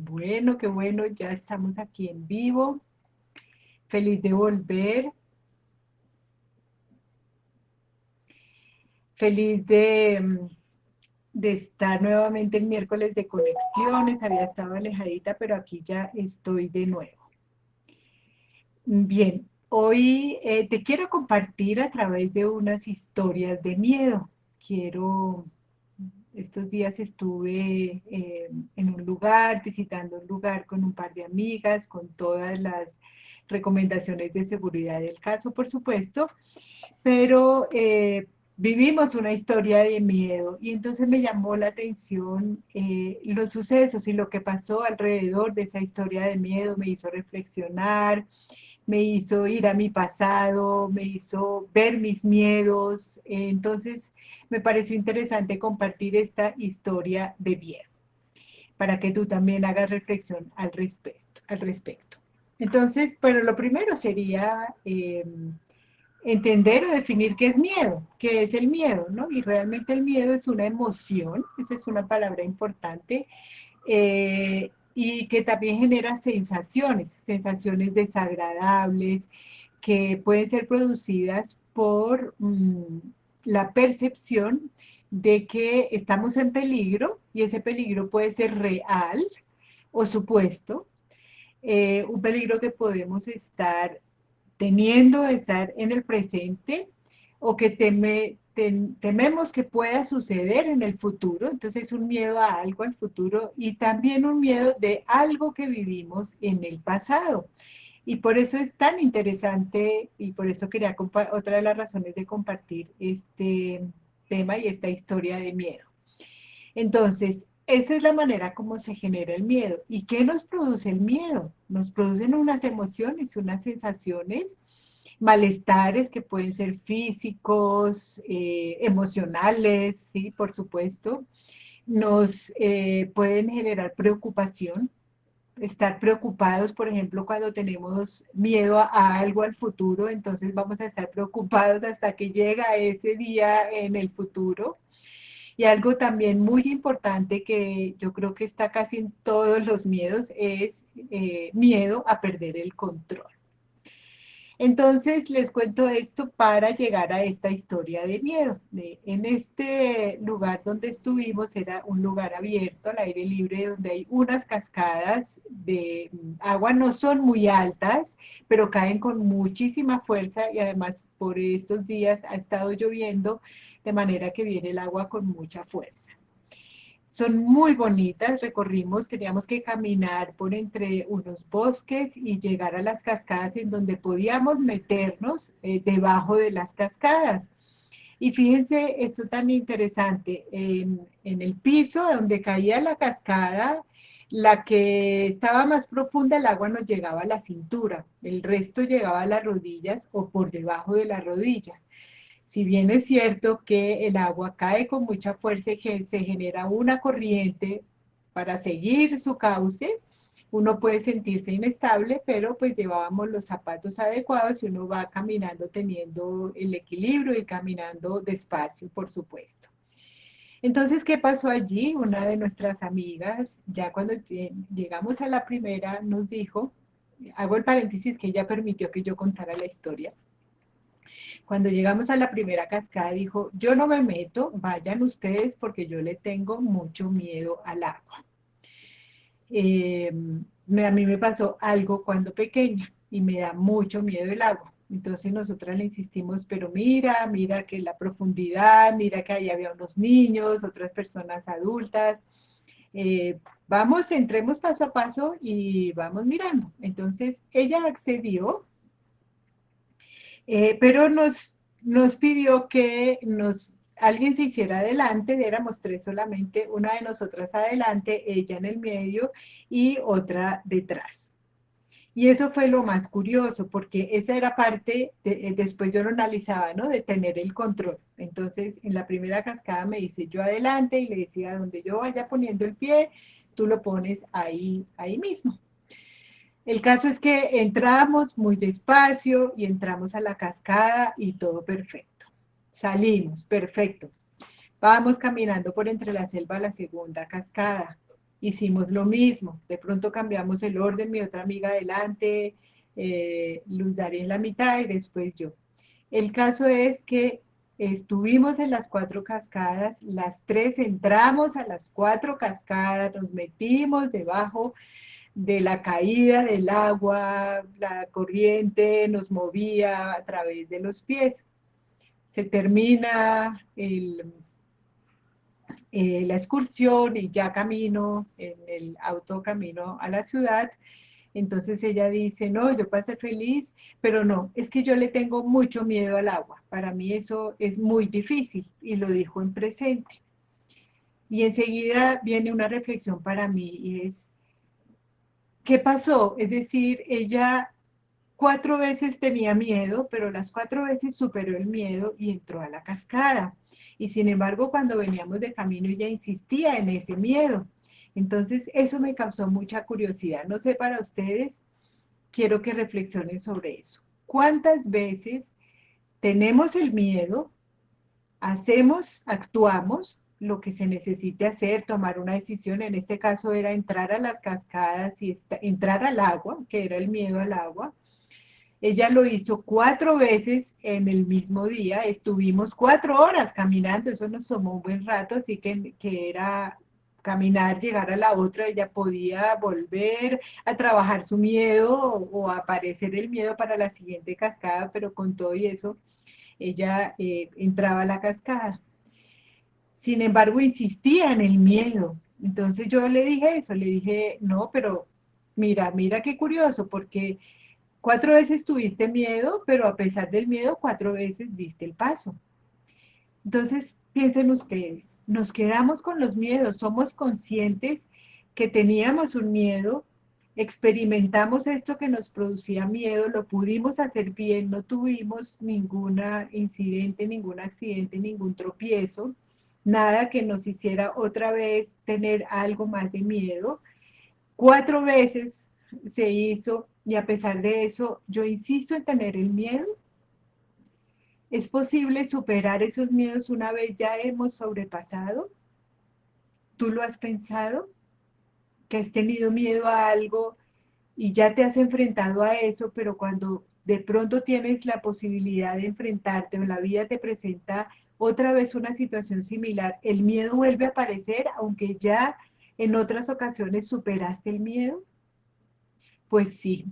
Bueno, qué bueno, ya estamos aquí en vivo. Feliz de volver, feliz de estar nuevamente el miércoles de conexiones. Había estado alejadita, pero aquí ya estoy de nuevo. Bien, hoy te quiero compartir a través de unas historias de miedo. Quiero, estos días estuve en un lugar, visitando un lugar con un par de amigas, con todas las recomendaciones de seguridad del caso, por supuesto, pero vivimos una historia de miedo y entonces me llamó la atención los sucesos y lo que pasó alrededor de esa historia de miedo, me hizo reflexionar, me hizo ir a mi pasado, me hizo ver mis miedos, entonces me pareció interesante compartir esta historia de miedo para que tú también hagas reflexión al respecto. Entonces, pero lo primero sería entender o definir qué es miedo, qué es el miedo, ¿no? Y realmente el miedo es una emoción, esa es una palabra importante, y que también genera sensaciones, sensaciones desagradables, que pueden ser producidas por la percepción de que estamos en peligro, y ese peligro puede ser real o supuesto, un peligro que podemos estar teniendo, estar en el presente o que tememos que pueda suceder en el futuro. Entonces un miedo a algo al futuro y también un miedo de algo que vivimos en el pasado. Y por eso es tan interesante y por eso quería otra de las razones de compartir este tema y esta historia de miedo. Entonces, esa es la manera como se genera el miedo. ¿Y qué nos produce el miedo? Nos producen unas emociones, unas sensaciones, malestares que pueden ser físicos, emocionales, sí, por supuesto. Nos pueden generar preocupación, estar preocupados, por ejemplo, cuando tenemos miedo a algo al futuro, entonces vamos a estar preocupados hasta que llega ese día en el futuro. Y algo también muy importante que yo creo que está casi en todos los miedos es miedo a perder el control. Entonces les cuento esto para llegar a esta historia de miedo. En este lugar donde estuvimos era un lugar abierto al aire libre donde hay unas cascadas de agua, no son muy altas, pero caen con muchísima fuerza y además por estos días ha estado lloviendo de manera que viene el agua con mucha fuerza. Son muy bonitas, recorrimos, teníamos que caminar por entre unos bosques y llegar a las cascadas en donde podíamos meternos debajo de las cascadas. Y fíjense esto tan interesante, en el piso donde caía la cascada, la que estaba más profunda, el agua nos llegaba a la cintura, el resto llegaba a las rodillas o por debajo de las rodillas. Si bien es cierto que el agua cae con mucha fuerza y se genera una corriente para seguir su cauce, uno puede sentirse inestable, pero pues llevábamos los zapatos adecuados y uno va caminando teniendo el equilibrio y caminando despacio, por supuesto. Entonces, ¿qué pasó allí? Una de nuestras amigas, ya cuando llegamos a la primera, nos dijo, hago el paréntesis que ella permitió que yo contara la historia, cuando llegamos a la primera cascada dijo, yo no me meto, vayan ustedes porque yo le tengo mucho miedo al agua. Eh, a mí me pasó algo cuando pequeña y me da mucho miedo el agua. Entonces nosotras le insistimos, pero mira, mira que la profundidad, mira que ahí había unos niños, otras personas adultas. Vamos, entremos paso a paso y vamos mirando. Entonces ella accedió, pero nos pidió que alguien se hiciera adelante, éramos tres solamente, una de nosotras adelante, ella en el medio y otra detrás. Y eso fue lo más curioso, porque esa era parte, después yo lo analizaba, ¿no? De tener el control. Entonces, en la primera cascada me dice yo adelante y le decía, donde yo vaya poniendo el pie, tú lo pones ahí, ahí mismo. El caso es que entramos muy despacio y entramos a la cascada y todo perfecto. Salimos, perfecto. Vamos caminando por entre la selva a la segunda cascada hicimos lo mismo. De pronto cambiamos el orden, mi otra amiga adelante, Luz Dari en la mitad y después yo. El caso es que estuvimos en las cuatro cascadas, las tres entramos a las cuatro cascadas, nos metimos debajo de la caída del agua, la corriente nos movía a través de los pies. Se termina la excursión y ya camino en el auto camino a la ciudad. Entonces ella dice, no, yo pasé feliz, pero no, es que yo le tengo mucho miedo al agua. Para mí eso es muy difícil y lo dijo en presente. Y enseguida viene una reflexión para mí y es, ¿qué pasó? Es decir, ella cuatro veces tenía miedo, pero las cuatro veces superó el miedo y entró a la cascada. Y sin embargo, cuando veníamos de camino, ella insistía en ese miedo. Entonces, eso me causó mucha curiosidad. No sé para ustedes, quiero que reflexionen sobre eso. ¿Cuántas veces tenemos el miedo, hacemos, actuamos lo que se necesite hacer, tomar una decisión? En este caso era entrar a las cascadas y entrar al agua, que era el miedo al agua. Ella lo hizo cuatro veces en el mismo día, estuvimos 4 horas caminando, eso nos tomó un buen rato, así que era caminar, llegar a la otra, ella podía volver a trabajar su miedo o aparecer el miedo para la siguiente cascada, pero con todo y eso, ella entraba a la cascada. Sin embargo, insistía en el miedo. Entonces yo le dije eso, le dije, no, pero mira, mira qué curioso, porque 4 veces tuviste miedo, pero a pesar del miedo, 4 veces diste el paso. Entonces, piensen ustedes, nos quedamos con los miedos, somos conscientes que teníamos un miedo, experimentamos esto que nos producía miedo, lo pudimos hacer bien, no tuvimos ningún incidente, ningún accidente, ningún tropiezo, nada que nos hiciera otra vez tener algo más de miedo. 4 veces se hizo y a pesar de eso, yo insisto en tener el miedo. ¿Es posible superar esos miedos una vez ya hemos sobrepasado? ¿Tú lo has pensado? ¿Que has tenido miedo a algo y ya te has enfrentado a eso, pero cuando de pronto tienes la posibilidad de enfrentarte o la vida te presenta otra vez una situación similar, el miedo vuelve a aparecer aunque ya en otras ocasiones superaste el miedo? Pues sí,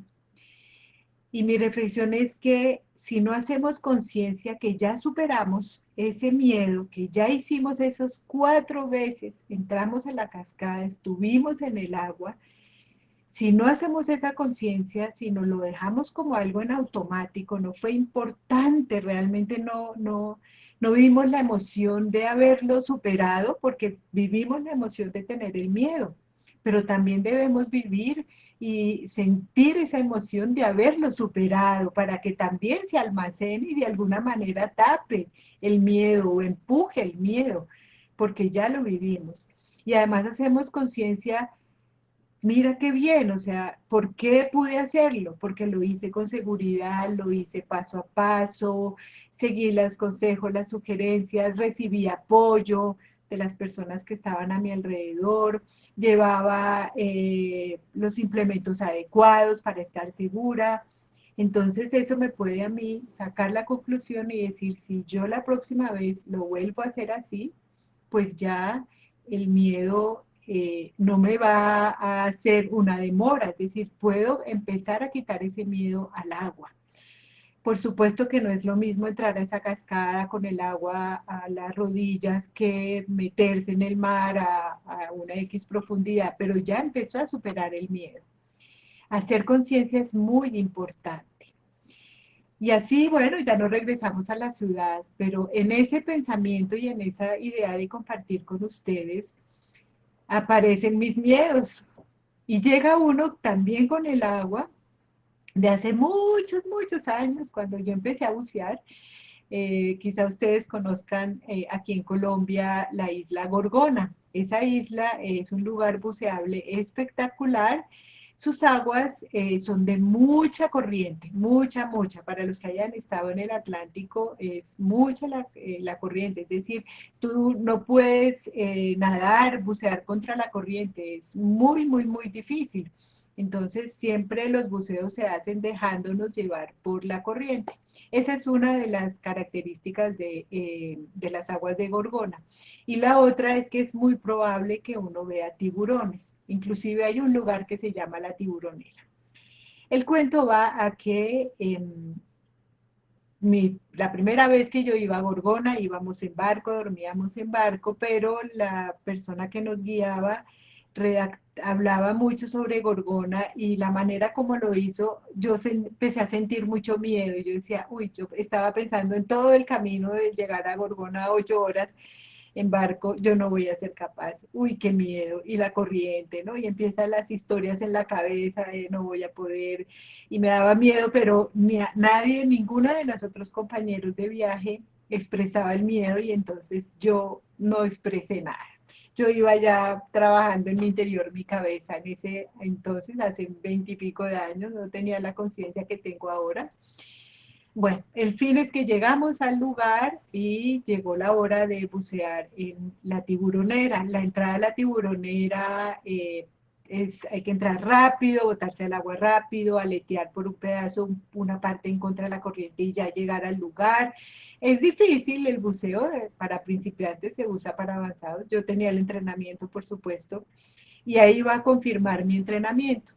y mi reflexión es que si no hacemos conciencia que ya superamos ese miedo, que ya hicimos esos 4 veces, entramos a la cascada, estuvimos en el agua, si no hacemos esa conciencia, si nos lo dejamos como algo en automático, no fue importante, realmente no vivimos la emoción de haberlo superado porque vivimos la emoción de tener el miedo, pero también debemos vivir y sentir esa emoción de haberlo superado para que también se almacene y de alguna manera tape el miedo o empuje el miedo, porque ya lo vivimos. Y además hacemos conciencia. Mira qué bien, o sea, ¿por qué pude hacerlo? Porque lo hice con seguridad, lo hice paso a paso, seguí los consejos, las sugerencias, recibí apoyo de las personas que estaban a mi alrededor, llevaba los implementos adecuados para estar segura. Entonces eso me puede a mí sacar la conclusión y decir, si yo la próxima vez lo vuelvo a hacer así, pues ya el miedo no me va a hacer una demora, es decir, puedo empezar a quitar ese miedo al agua. Por supuesto que no es lo mismo entrar a esa cascada con el agua a las rodillas que meterse en el mar a una X profundidad, pero ya empezó a superar el miedo. Hacer conciencia es muy importante. Y así, bueno, ya no regresamos a la ciudad, pero en ese pensamiento y en esa idea de compartir con ustedes, aparecen mis miedos. Y llega uno también con el agua de hace muchos, muchos años, cuando yo empecé a bucear. Quizá ustedes conozcan aquí en Colombia la isla Gorgona. Esa isla es un lugar buceable espectacular, Sus aguas son de mucha corriente, mucha, mucha. Para los que hayan estado en el Atlántico, es mucha la corriente. Es decir, tú no puedes nadar, bucear contra la corriente. Es muy, muy, muy difícil. Entonces, siempre los buceos se hacen dejándonos llevar por la corriente. Esa es una de las características de las aguas de Gorgona. Y la otra es que es muy probable que uno vea tiburones. Inclusive hay un lugar que se llama la tiburonera. El cuento va a que la primera vez que yo iba a Gorgona íbamos en barco, dormíamos en barco, pero la persona que nos guiaba hablaba mucho sobre Gorgona y la manera como lo hizo, empecé a sentir mucho miedo. Yo decía, uy, yo estaba pensando en todo el camino de llegar a Gorgona 8 horas en barco, yo no voy a ser capaz, uy, qué miedo, y la corriente, ¿no? Y empiezan las historias en la cabeza de no voy a poder, y me daba miedo, pero nadie, ninguno de los otros compañeros de viaje expresaba el miedo y entonces yo no expresé nada. Yo iba ya trabajando en mi interior, mi cabeza, en ese entonces, hace 20 y pico de años, no tenía la conciencia que tengo ahora. Bueno, el fin es que llegamos al lugar y llegó la hora de bucear en la tiburonera. La entrada a la tiburonera hay que entrar rápido, botarse al agua rápido, aletear por un pedazo, una parte en contra de la corriente y ya llegar al lugar. Es difícil el buceo, para principiantes se usa para avanzados. Yo tenía el entrenamiento, por supuesto, y ahí va a confirmar mi entrenamiento.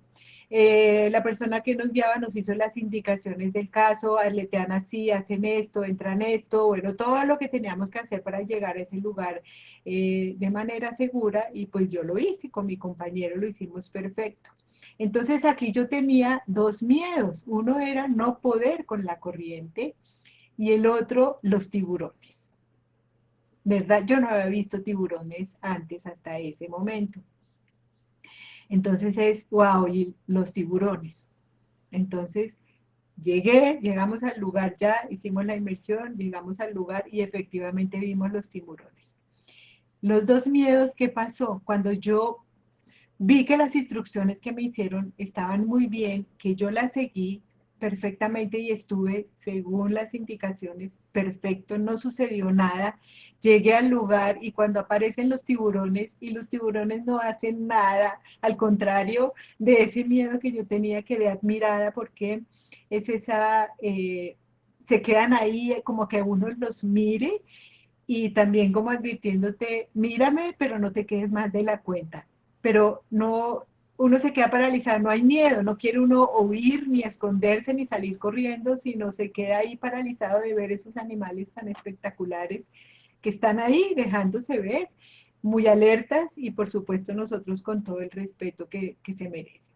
La persona que nos guiaba nos hizo las indicaciones del caso, aletean así, hacen esto, entran esto, bueno, todo lo que teníamos que hacer para llegar a ese lugar de manera segura y pues yo lo hice, con mi compañero lo hicimos perfecto. Entonces aquí yo tenía dos miedos, uno era no poder con la corriente y el otro los tiburones, ¿verdad? Yo no había visto tiburones antes hasta ese momento. Entonces es, wow, y los tiburones. Entonces llegamos al lugar ya, hicimos la inmersión, llegamos al lugar y efectivamente vimos los tiburones. Los dos miedos que pasó cuando yo vi que las instrucciones que me hicieron estaban muy bien, que yo las seguí perfectamente y estuve según las indicaciones perfecto, no sucedió nada. Llegué al lugar y cuando aparecen los tiburones y los tiburones no hacen nada, al contrario de ese miedo que yo tenía, quedé admirada porque es esa, se quedan ahí como que uno los mire y también como advirtiéndote, mírame, pero no te quedes más de la cuenta. Pero no, uno se queda paralizado, no hay miedo, no quiere uno huir, ni esconderse, ni salir corriendo, sino se queda ahí paralizado de ver esos animales tan espectaculares que están ahí dejándose ver, muy alertas y por supuesto nosotros con todo el respeto que se merece.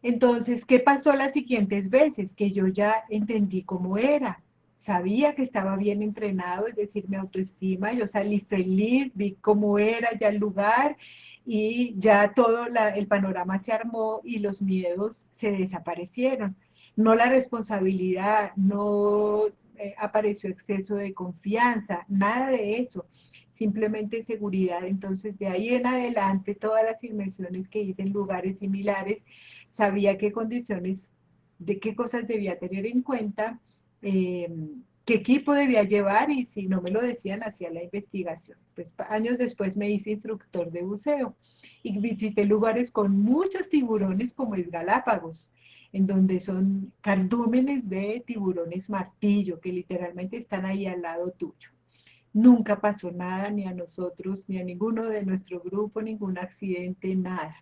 Entonces, ¿qué pasó las siguientes veces? Que yo ya entendí cómo era. Sabía que estaba bien entrenado, es decir, mi autoestima, yo salí feliz, vi cómo era ya el lugar y ya todo el panorama se armó y los miedos se desaparecieron. No la responsabilidad, no apareció exceso de confianza, nada de eso, simplemente seguridad. Entonces, de ahí en adelante, todas las inmersiones que hice en lugares similares, sabía qué condiciones, de qué cosas debía tener en cuenta, eh, qué equipo debía llevar y si no me lo decían, hacía la investigación. Pues años después me hice instructor de buceo y visité lugares con muchos tiburones como es Galápagos, en donde son cardúmenes de tiburones martillo, que literalmente están ahí al lado tuyo. Nunca pasó nada ni a nosotros, ni a ninguno de nuestro grupo, ningún accidente, nada.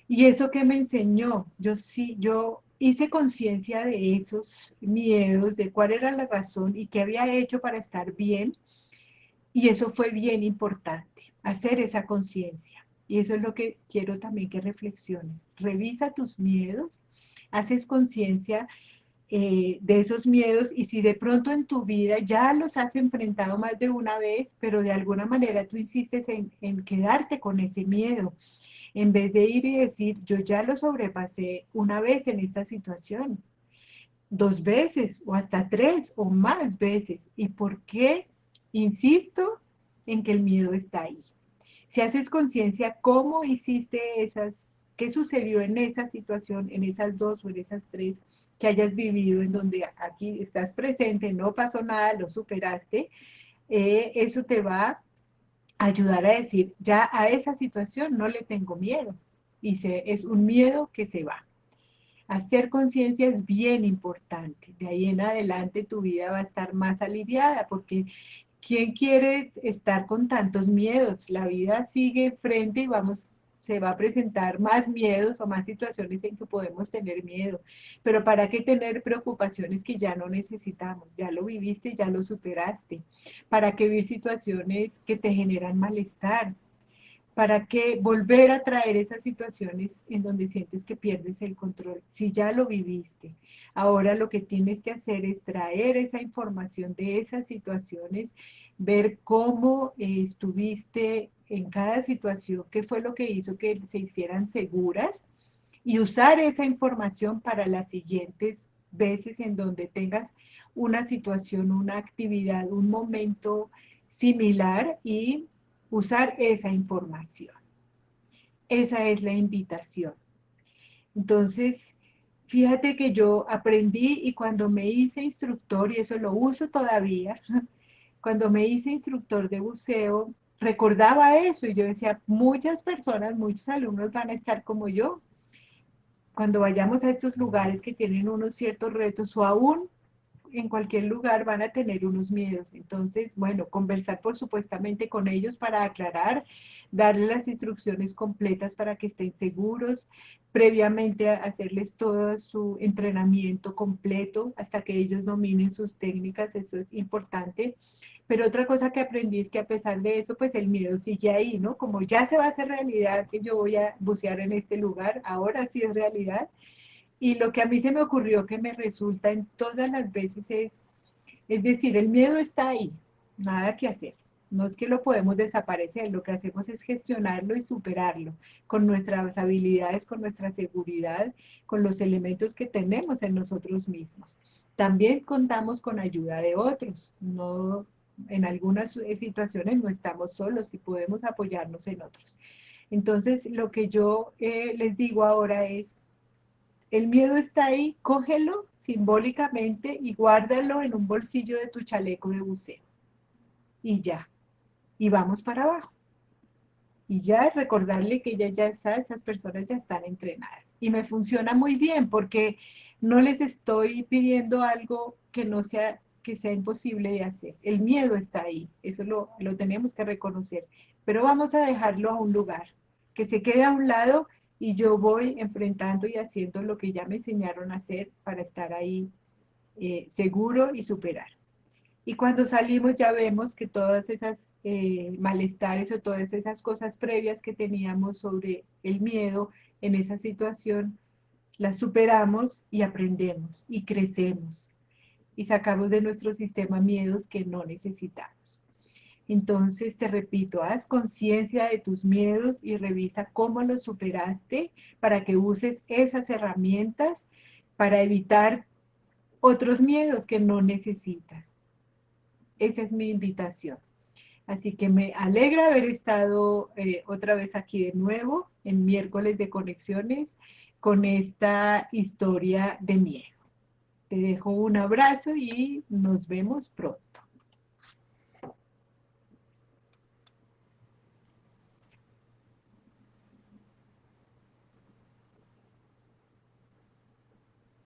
¿Y eso que me enseñó? Yo hice conciencia de esos miedos, de cuál era la razón y qué había hecho para estar bien. Y eso fue bien importante, hacer esa conciencia. Y eso es lo que quiero también que reflexiones. Revisa tus miedos, haces conciencia de esos miedos y si de pronto en tu vida ya los has enfrentado más de una vez, pero de alguna manera tú insistes en quedarte con ese miedo en vez de ir y decir, yo ya lo sobrepasé una vez en esta situación, dos veces o hasta tres o más veces. ¿Y por qué insisto en que el miedo está ahí? Si haces conciencia, ¿cómo hiciste esas? ¿Qué sucedió en esa situación, en esas dos o en esas tres que hayas vivido, en donde aquí estás presente, no pasó nada, lo superaste? Eso te va a ayudar a decir, ya a esa situación no le tengo miedo. Es un miedo que se va. Hacer conciencia es bien importante. De ahí en adelante tu vida va a estar más aliviada porque ¿quién quiere estar con tantos miedos? La vida sigue frente y se va a presentar más miedos o más situaciones en que podemos tener miedo. Pero ¿para qué tener preocupaciones que ya no necesitamos? Ya lo viviste, ya lo superaste. ¿Para qué vivir situaciones que te generan malestar? ¿Para qué volver a traer esas situaciones en donde sientes que pierdes el control? Si ya lo viviste, ahora lo que tienes que hacer es traer esa información de esas situaciones, ver cómo estuviste en cada situación, qué fue lo que hizo que se hicieran seguras y usar esa información para las siguientes veces en donde tengas una situación, una actividad, un momento similar y usar esa información. Esa es la invitación. Entonces, fíjate que yo aprendí y cuando me hice instructor, y eso lo uso todavía, cuando me hice instructor de buceo, recordaba eso y yo decía, muchas personas, muchos alumnos van a estar como yo. Cuando vayamos a estos lugares que tienen unos ciertos retos o aún en cualquier lugar van a tener unos miedos. Entonces, bueno, conversar por supuestamente con ellos para aclarar, darles las instrucciones completas para que estén seguros, previamente hacerles todo su entrenamiento completo hasta que ellos dominen sus técnicas, eso es importante. Pero otra cosa que aprendí es que a pesar de eso, pues el miedo sigue ahí, ¿no? Como ya se va a hacer realidad que yo voy a bucear en este lugar, ahora sí es realidad. Y lo que a mí se me ocurrió que me resulta en todas las veces es decir, el miedo está ahí, nada que hacer. No es que lo podemos desaparecer, lo que hacemos es gestionarlo y superarlo con nuestras habilidades, con nuestra seguridad, con los elementos que tenemos en nosotros mismos. También contamos con ayuda de otros. No, en algunas situaciones no estamos solos y podemos apoyarnos en otros. Entonces, lo que yo les digo ahora es, el miedo está ahí, cógelo simbólicamente y guárdalo en un bolsillo de tu chaleco de buceo. Y ya, y vamos para abajo. Y ya recordarle que ya está, esas personas ya están entrenadas. Y me funciona muy bien porque no les estoy pidiendo algo que sea imposible de hacer. El miedo está ahí, eso lo tenemos que reconocer. Pero vamos a dejarlo a un lugar, que se quede a un lado y yo voy enfrentando y haciendo lo que ya me enseñaron a hacer para estar ahí seguro y superar. Y cuando salimos ya vemos que todas esas malestares o todas esas cosas previas que teníamos sobre el miedo en esa situación, las superamos y aprendemos y crecemos y sacamos de nuestro sistema miedos que no necesitamos. Entonces, te repito, haz conciencia de tus miedos y revisa cómo los superaste para que uses esas herramientas para evitar otros miedos que no necesitas. Esa es mi invitación. Así que me alegra haber estado otra vez aquí de nuevo en miércoles de conexiones con esta historia de miedo. Te dejo un abrazo y nos vemos pronto.